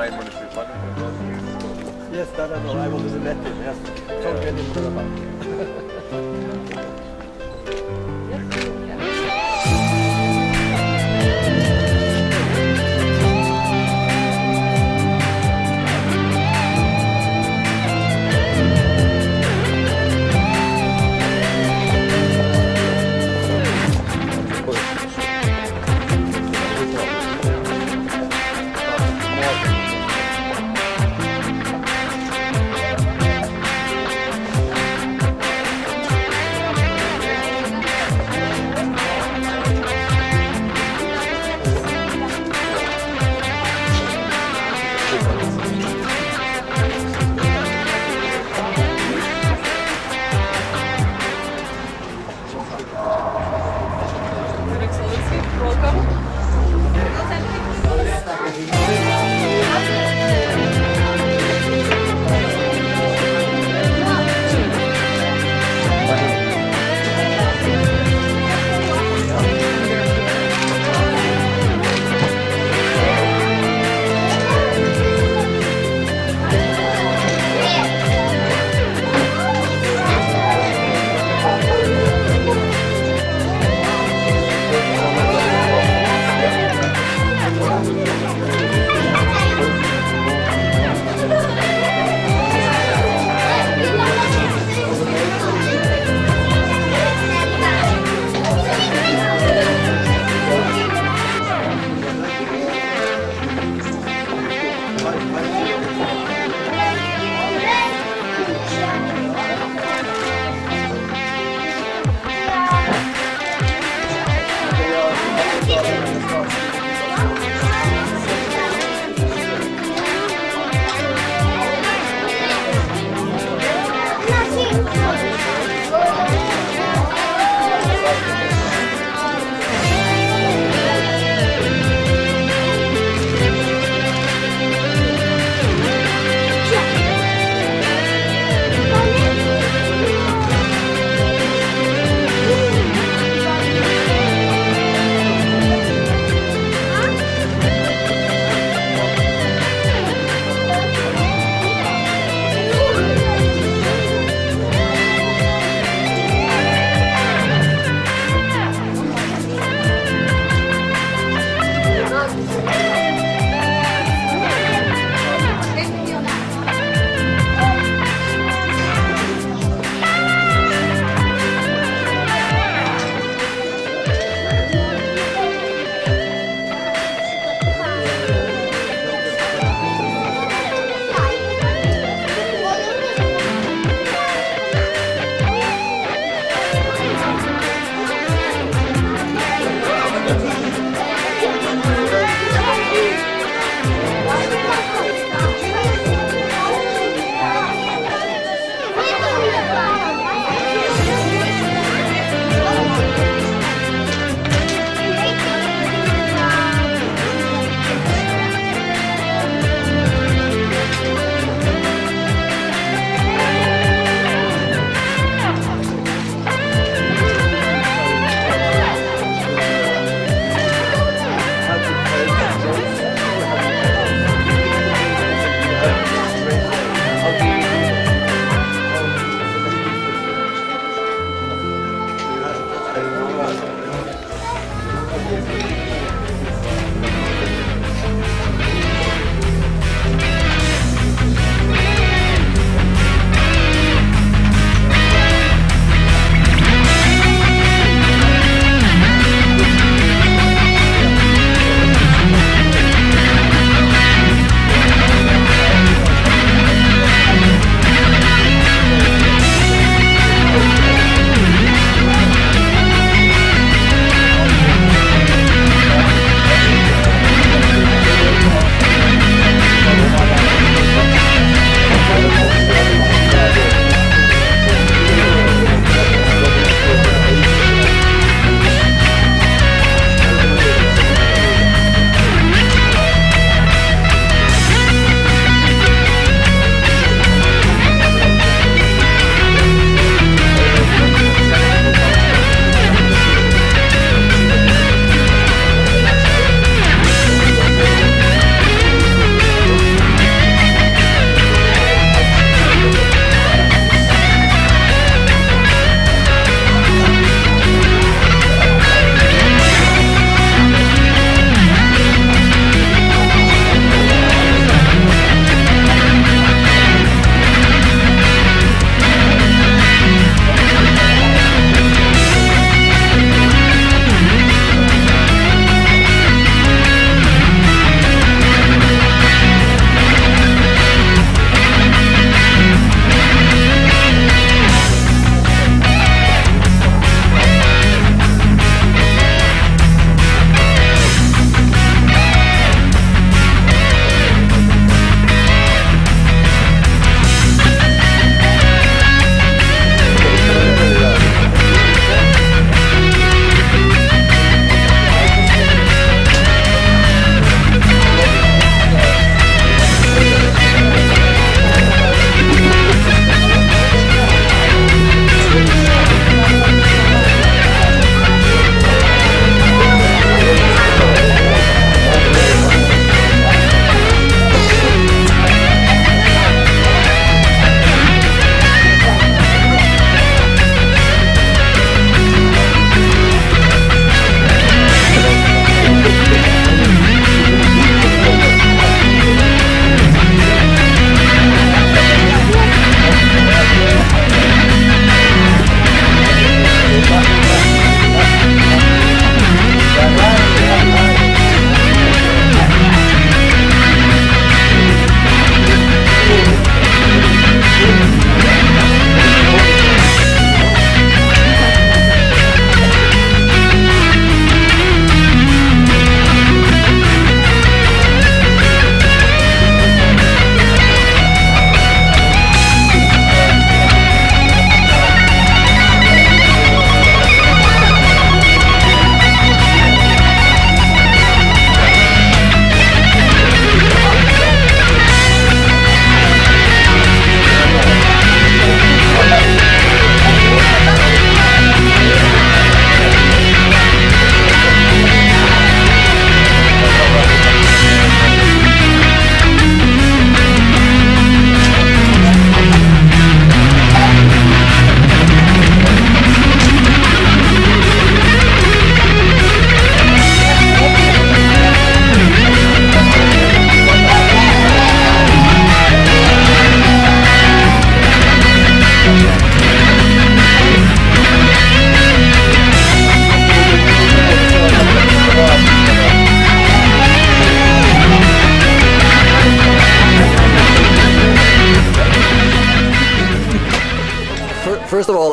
Simon is refunding from God. Yes, that I know. I was met him. Yes, don't get him about.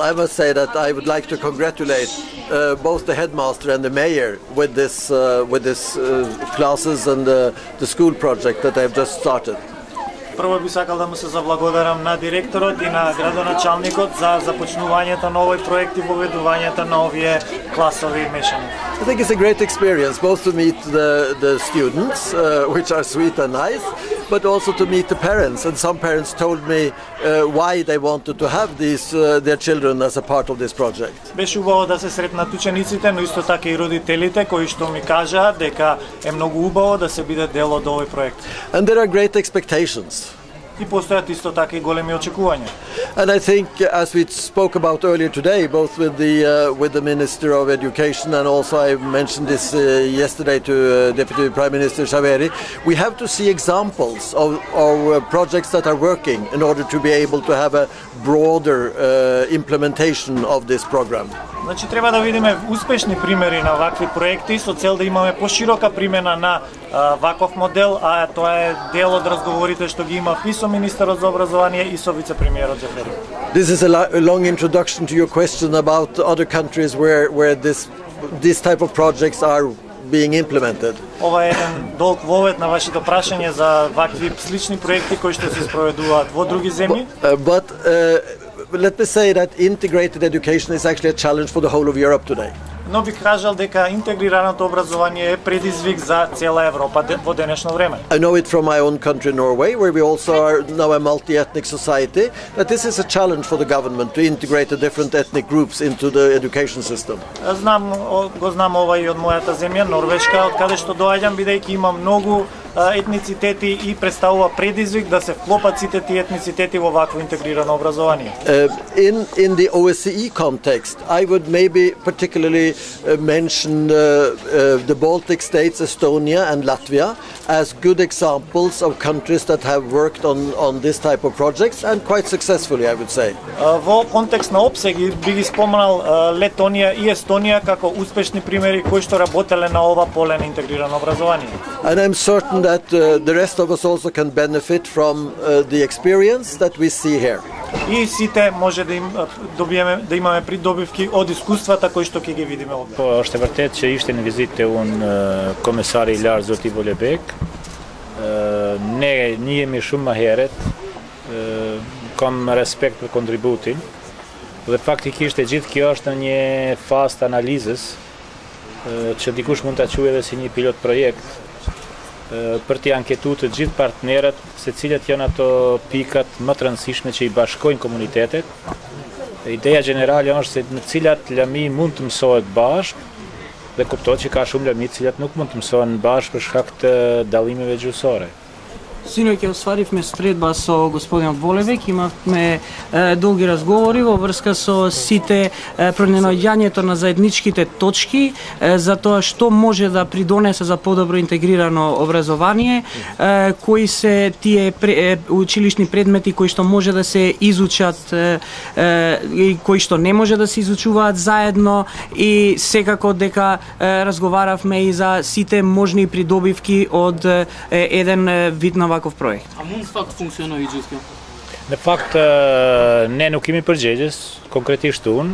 I must say that I would like to congratulate both the headmaster and the mayor with this classes and the school project that they've just started. Прво би сакал да му се заблагодарам на директорот и на градоначалникот за започнувањето на овој проект и воведувањето на овие класови мешани. I think it's a great experience both to meet the students, which are sweet and nice, but also to meet the parents. And some parents told me why they wanted to have their children as a part of this project. Беше убаво да се сретнат учениците, но исто така и родителите кои што ми кажаа дека е многу убаво да се биде дел од овој проект. And there are great expectations. И постојат исто така и големи очекувања. And I think, as we spoke about earlier today, both with the Minister of Education and also I mentioned this yesterday to Deputy Prime Minister Chaveri, we have to see examples of projects that are working in order to be able to have a broader implementation of this program. Значи треба да видиме успешни примери на вакви проекти со цел да имаме поширока примена на ваков модел, а тоа е дел од разговорите што ги има и со министерот за образование и со вице-премиерот Джафери. This is a long introduction to your question about other countries where this type of projects are being implemented. Ова е еден долг вовед на вашето прашање за вакви слични проекти кои што се спроведуваат во други земји. But let me say that integrated education is actually a challenge for the whole of Europe today. Но бих кажал дека интегрираното образование е предизвик за цела Европа во денешно време. I know it from my own country, Norway, where we also are now a multi-ethnic society, that this is a challenge for the government to integrate the different ethnic groups into the education system. Го знам ова и од мојата земја, Норвешка, од каде што доаѓам, бидејќи има многу етницитети и представува предизвик да се вклопат сите тие етницитети во вакво интегрирано образование. In the OSCE context, I would maybe particularly mention the Baltic states, Estonia and Latvia, as good examples of countries that have worked on this type of projects and quite successfully, I would say. Во контекст на опсег би ги спомнал Летонија и Естонија како успешни примери кои што работеле на ова поле на интегрирано образование. And I'm certain that the rest of us also can benefit from the experience that we see here. И сите може да имаме придобивки од искуствата кои што ќе ги видиме овде. Po, është e vërtet që ishte në vizitë unë komesari i lartë Zoti Volebek. Ne njihemi shumë më herët, kam respekt për kontributin dhe faktikisht e gjithë kjo është në një fazë të analizës që dikush mund ta quajë edhe si një pilot projekt për t'i anketuar të gjithë partnerët se cilat janë ato pikat më të rëndësishme që i bashkojnë komunitetet. Ideja generale është se në cilat lëmi mund të mësohet bashkë dhe kuptohet që ka shumë lëmi të cilat nuk mund të mësohen bashkë për shkak të dallimeve gjuhësore. Синоќ ќе остваривме средба со господинот Волебек, имавме долги разговори во врска со сите пронаоѓањето на заедничките точки за тоа што може да придонесе за подобро интегрирано образование, кои се тие училишни предмети кои што може да се изучат и кои што не може да се изучуваат заедно и секако дека разговаравме и за сите можни придобивки од еден вид на ваков проект. A mund fakt funksionoj gjithë kjo? Në fakt ne nuk kemi përgjegjës, konkretisht unë.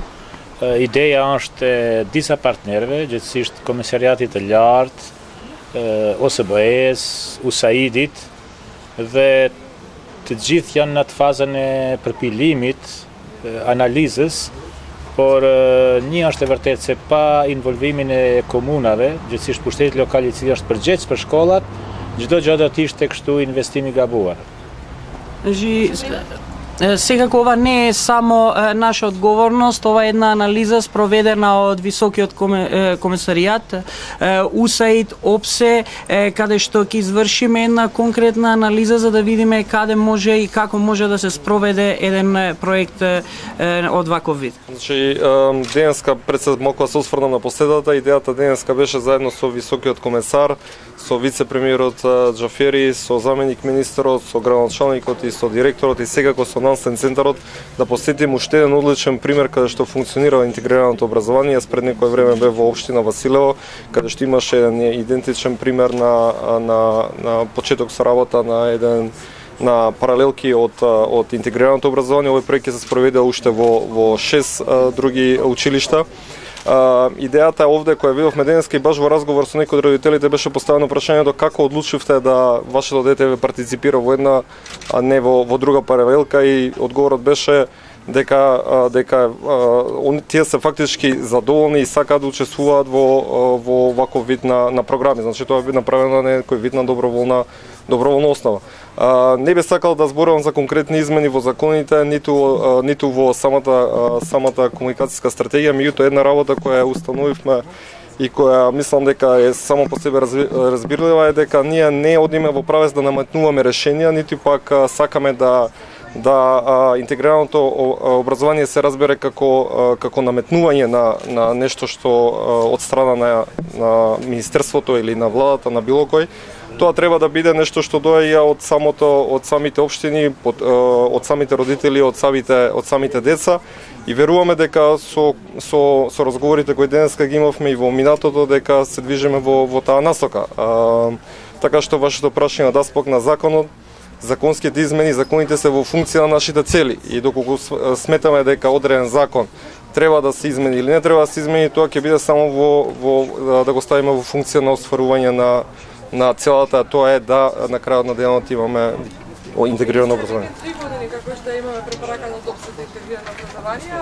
Ideja është e disa partnerëve, gjithsesisht Komisariatit të Lartë, OSBE-s, USAID-it dhe të gjithë janë në atë fazën e përpilimit, analizës, por një është e vërtetë se pa involvimin e komunave, gjithsesisht pushteti lokal i cili është përgjegjës për shkollat, çdo gjë do të ishte kështu investim i gabuar. Секако ова не е само наша одговорност, ова е една анализа спроведена од високиот комесаријат, USAID, ОПСЕ, каде што ќе извршиме една конкретна анализа за да видиме каде може и како може да се спроведе еден проект од ваков вид. Значи, денеска пред малку се осврнам на последата, идејата денеска беше заедно со високиот комесар, со вице-премиерот Джафери, со заменик министерот, со градоначалникот и со директорот и секако со научен центарот да посетим уште еден одличен пример каде што функционира интегрираното образование. Јас пред некое време бев во општина Василево, каде што имаше еден идентичен пример на почеток со работа на еден на паралелки од интегрираното образование. Овој проект ќе се спроведе уште во 6 други училишта. Идејата овде која видовме денеска и баш во разговор со некои од родителите беше поставено прашањето како одлучивте да вашето дете ве партиципира во една, а не во друга паралелка, и одговорот беше дека тие се фактички задоволни и сакаат да учествуваат во ваков вид на програми. Значи тоа би направено на некој вид на доброволна основа. Не би сакал да зборувам за конкретни измени во законите, ниту во самата комуникацијска стратегија, меѓутоа една работа која установивме и која мислам дека е само по себе разбирлива е дека ние не одиме во правец да наметнуваме решенија, ниту пак сакаме да интегрираното образование се разбере како наметнување на нешто што од страна на министерството или на владата, на било кој. Тоа треба да биде нешто што доаѓа од самите општини, од самите родители, од самите деца, и веруваме дека со разговорите кои денеска ги имавме и во минатото дека се движиме во таа насока. Така што вашето прашање од аспект на законот, законските измени, законите се во функција на нашите цели, и доколку сметаме дека одреден закон треба да се измени или не треба да се измени, тоа ќе биде само да го ставиме во функција на остварување на целата, тоа е да на крајот на денот имаме интегрирано образование. 3 години како што имаме препорака на ДОПС за интегрирано образование,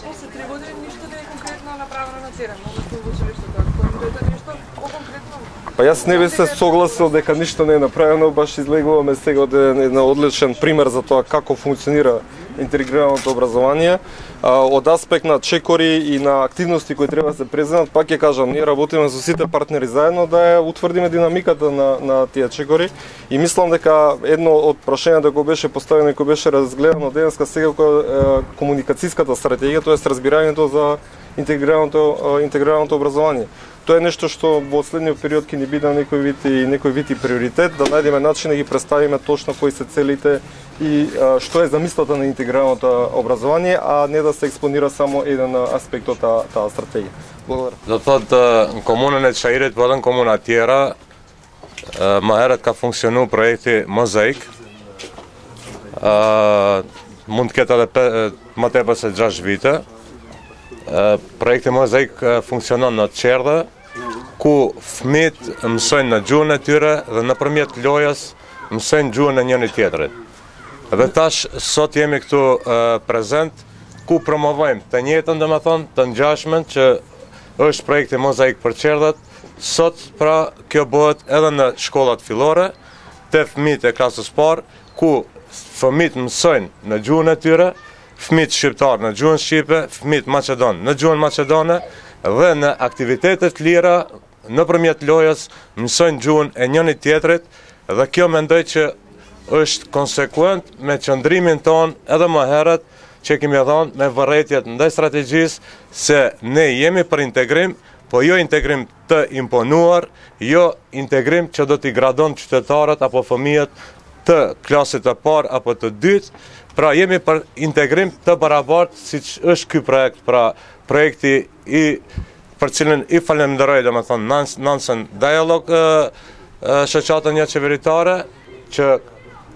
после 3 години ништо не е конкретно направено на терен, односно во училиштето. Ако им дојде нешто по-конкретно? Па јас не би се согласил дека ништо не е направено, баш излегуваме сега еден одличен пример за тоа како функционира интегрираното образование. Од аспект на чекори и на активности кои треба да се преземат, пак ќе кажам, ние работиме со сите партнери заедно да ја утврдиме динамиката на тие чекори, и мислам дека едно од прашањата кој беше поставено и кој беше разгледано денеска сега кој комуникацијската стратегија, тоа е разбирањето за интегрираното образование. Тоа е нешто што во следниот период ќе ни биде некој вид и приоритет, да најдеме начин да ги представиме точно кои се целите и што е замислата на интегрираното образование, а не да се експонира само еден аспект од таа стратегија. Благодарам. Затоа комуна не Чаирет во еден комуна тиера маерат ка функциону проекти Мозаик. Мундкета да матеба се джаш вите. Проекти Мозаик функционон на Черда, ку фмит mësojnë në gjuhën e tyre dhe nëpërmjet lojës mësojnë gjuhën e njëri tjetrit. Dhe tash sot jemi këtu prezent ku promovojmë të njëjtën, domethënë të ngjashmen që është projekti Mozaik për Qerdhat. Sot pra kjo bëhet edhe në shkollat fillore, te fëmijët e klasës parë, ku fëmijët mësojnë në gjuhën e tyre, fëmijët shqiptar në gjuhën shqipe, fëmijët maqedon në gjuhën maqedone, dhe në aktivitetet lira nëpërmjet lojës mësojnë gjuhën e njëri tjetrit, dhe kjo mendoj që është konsekuent me qëndrimin ton edhe më herët që kemi thonë me vërrejtjet ndaj strategjisë se ne jemi për integrim, po jo integrim të imponuar, jo integrim që do t'i gradon qytetarët apo fëmijët të klasit të parë apo të dytë. Pra jemi për integrim të barabartë, siç është ky projekt, pra projekti për cilin i falenderoj domethënë Nansen Dialogue shoqatën një qeveritare që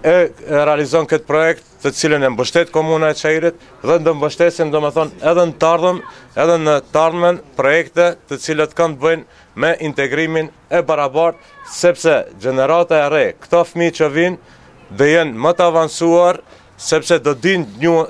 e realizon këtë projekt, të cilën e mbështet komuna e Çajirit dhe do mbështesin domethënë edhe në të ardhmen projekte të cilët kanë të bëjnë me integrimin e barabartë, sepse gjenerata e re, këto fëmijë që vinë do jenë më të avancuar, sepse do dinë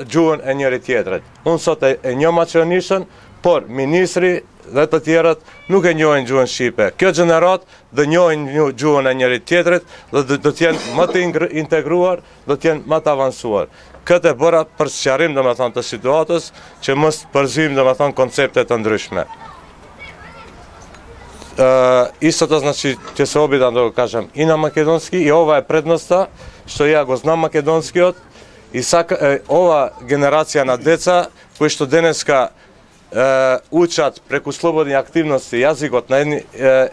gjuhën e njëri tjetrit. Unë sot e njoh maqedonishën, por ministri dhe të tjerët nuk e njohin gjuhën shqipe. Kjo gjenerat do njohin gjuhën e njëri tjetrit dhe do të jenë më të integruar, do të jenë më të avancuar. Këtë e bëra për sqarim domethënë të situatës që mos përzijmë domethënë koncepte të ndryshme. Isto to znači će se obiti da kažem i na makedonski i ova je prednosta što ja go znam makedonskiot i ova generacija na deca koji što deneska учат преку слободни активности јазикот на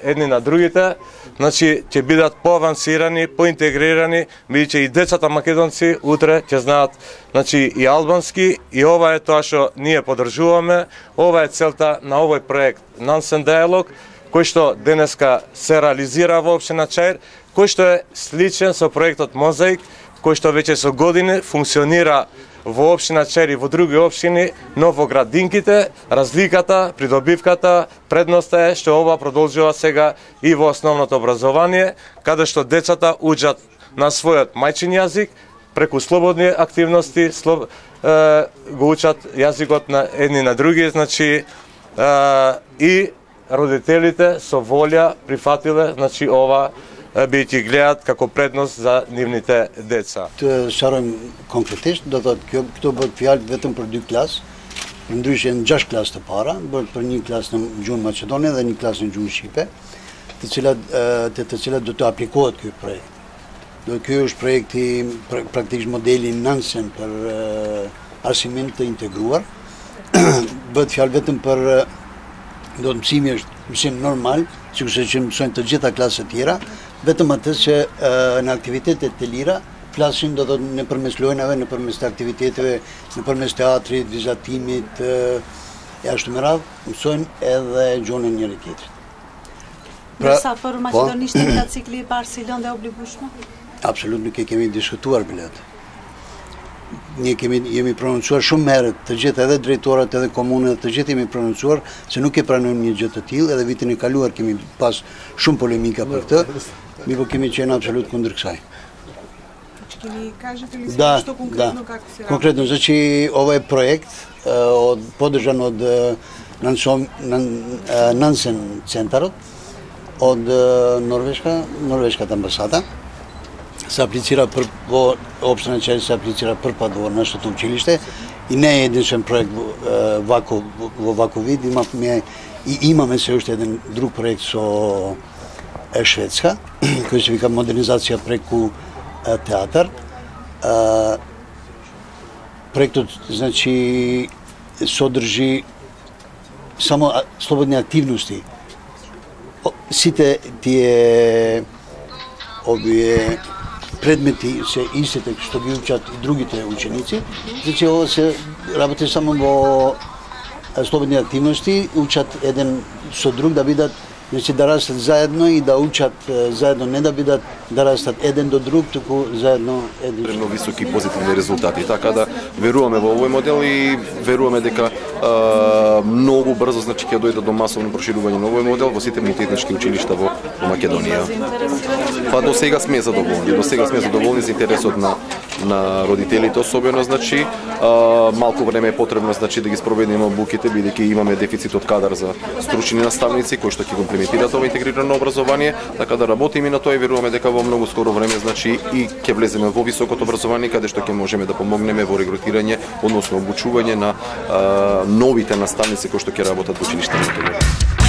едни на другите, значи ќе бидат поавансирани, поинтегрирани, бидејќи и децата македонци утре ќе знаат значи и албански, и ова е тоа што ние поддржуваме, ова е целта на овој проект Nansen Dialogue, кој што денеска се реализира во општина Чаир, кој што е сличен со проектот Мозаик, кој што веќе со години функционира во општина Чери, во други општини, но во град Динките, разликата, придобивката, предноста е што ова продолжува сега и во основното образование, каде што децата учат на својот мајчин јазик, преку слободни активности, го учат јазикот на едни на други, значи и родителите со волја прифатиле, значи ова бидејќи гледаат како предност за нивните деца. Шарам конкретисht, do thotë këto bëhet fjalë vetëm për 2 klasë, ndryshe në 6 klasë të para, bëhet për një klasë në gjuhën maqedone dhe një klasë në gjuhën shqipe, të cilat do të aplikohet ky projekt. Ky është projekti praktikisht modeli Nansen për arsimin të integruar. Bëhet fjalë vetëm për do të mësimi është mësim normal, sikurse që mësojnë të gjitha klasët tjera, vetëm atë që në aktivitetet të lira flasin do të nëpërmes lojnave, nëpërmes të aktiviteteve, nëpërmes teatrit, vizatimit e ashtu me radhë, mësojnë edhe gjuhën e njëri tjetrit. Ndërsa për maqedonisht nga cikli i parë si lëndë e obligueshme? Absolut nuk e kemi diskutuar bilet. Ne jemi prononcuar shumë herët, të gjithë edhe drejtorat edhe komunët, të gjithë jemi prononcuar se nuk e pranojmë një gjë të tillë, edhe vitin e kaluar kemi pas shumë polemika për këtë, mirë po kemi qenë absolut kundër kësaj. Что конкретно како се работи? Конкретно, значи ovaj projekt podržan od Nansen centarот, od Norveškата амбасада, се аплицира во општина Чери, се аплицира прв пат во нашето училиште и не е единствен проект во ваков вид, имаме се уште еден друг проект со Шведска, кој се вика модернизација преку театар. Проектот, значи, содржи само слободни активности. Сите тие овие предмети се истите што ги учат и другите ученици, значи ова се работи само во слободни активности, учат еден со друг да бидат, значи да растат заедно и да учат заедно, не да бидат да растат еден до друг, туку заедно еден. Премно високи позитивни резултати, така да веруваме во овој модел и веруваме дека многу брзо значи ќе дојде до масовно проширување на овој модел во сите мултиетнички училишта во Македонија. Па до сега сме задоволни за интересот на родителите особено, значи малку време е потребно значи да ги спроведеме обуките, бидејќи имаме дефицит од кадар за стручни наставници кои што ќе комплементираат ова интегрирано образование, така да работиме на тоа и веруваме дека во многу скоро време значи и ќе влеземе во високото образование каде што ќе можеме да помогнеме во регрутирање, односно обучување на новите наставници кои што ќе работат во училиштата.